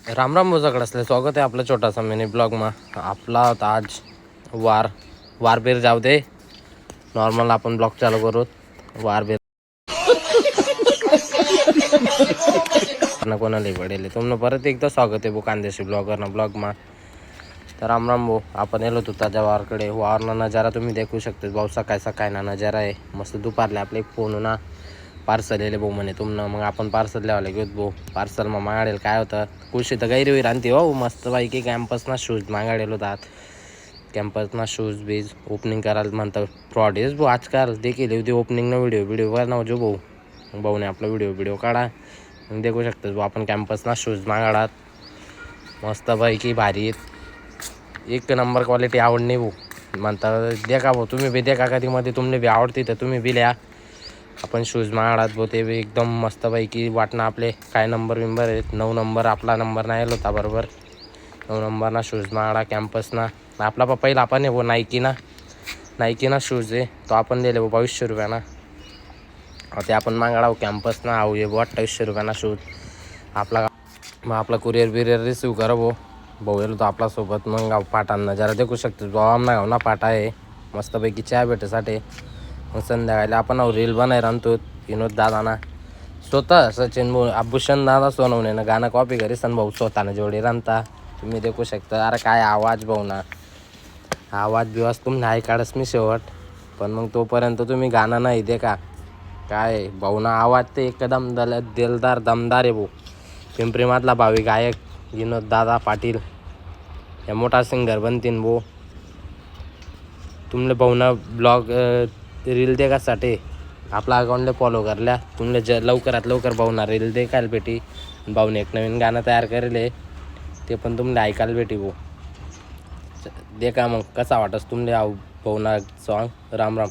राम राम मोजाकडे असले स्वागत आहे आपलं छोटासा मिनी ब्लॉगमा. आपला आज वारबीर जाऊ दे, नॉर्मल आपण ब्लॉग चालू करू. वारबीर कोणाला पडेल तुम्हाला परत एकदा स्वागत आहे कांदेशी ब्लॉगमा. तर राम राम भाऊ, आपण येलो होतो ताज्या वारकडे. वारना नजारा तुम्ही देखू शकता भाऊ. सकाळी ना नजारा आहे मस्त. दुपारले आपले फोन ना पार्सल येले भाऊ म्हणे तुम्हाला. मग आपण पार्सल लिहावला घेऊ भाऊ. पार्सल मग मागाडेल काय होतं खुशी तर गैरवीर आणते हो मस्त बाईकी. कॅम्पसना शूज मागाडेल होतात. कॅम्पसना शूज बीज ओपनिंग करायला म्हणतात. फ्रॉड आहेच भाऊ आजकाल. देखील होती ओपनिंगनं व्हिडिओ बनव जो भाऊ. भाऊने आपला व्हिडिओ काढा. मग देखू शकतो भाऊ आपण कॅम्पसना शूज मागाडात मस्त बाईकी भारी. एक नंबर क्वालिटी आवडणी भाऊ म्हणतात. देखा भाऊ तुम्ही बी देखा कधीमध्ये तुमने बी आवडती तर तुम्ही बी लिहा. आपण शूज मागाडात भाऊ ते बी एकदम मस्तपैकी वाटणं. आपले काय नंबर आहेत 9 नंबर आपला नंबर नाही आला होता बरोबर. 9 नंबरना शूज मागाडा कॅम्पसना. आपला पहिला आपण आहे भाऊ नाईकीना शूज आहे तो आपण दिले भाऊ 2200 रुपयाना. ते आपण मागाडा कॅम्पसना आहो ये 2800 रुपयाना शूज आपला. मग आपला कुरिअर रिसिव्ह करा भाऊ येलो तो आपल्यासोबत. मग पाटांना जरा देखू शकतो भाऊ आमना गाव ना पाटा आहे मस्तपैकी चहा भेटेसाठी. मग संध्याकाळी आपण रील बनायला आणतो विनोद दादाना स्वतः. सचिन आभूषण दादा सोनवणे ना गाणं कॉपी करी सन भाऊ स्वतःनं जोडी रांधता तुम्ही देखू शकता. अरे काय आवाज भाऊ ना, आवाज बिवाज तुम्ही नाही काढस मी शेवट. पण मग तोपर्यंत तुम्ही गाणं नाही दे का काय भाऊ ना. आवाज ते एकदम दिलदार दमदार आहे भाऊ. पिंपरीमधला भावी गायक विनोद दादा पाटील या मोठा सिंगर बनतीन भाऊ. तुमले भाऊना ब्लॉग रील देखासाठी आपला अकाउंटला फॉलो करल्या. तुमले लवकरात लवकर भाऊना रील देखायला भेटी. भाऊने एक नवीन गाणं तयार करेल ते पण तुम्हाला ऐकायला भेटी भाऊ. देखा मग कसा वाटस तुमले भाऊना सॉन्ग. राम राम.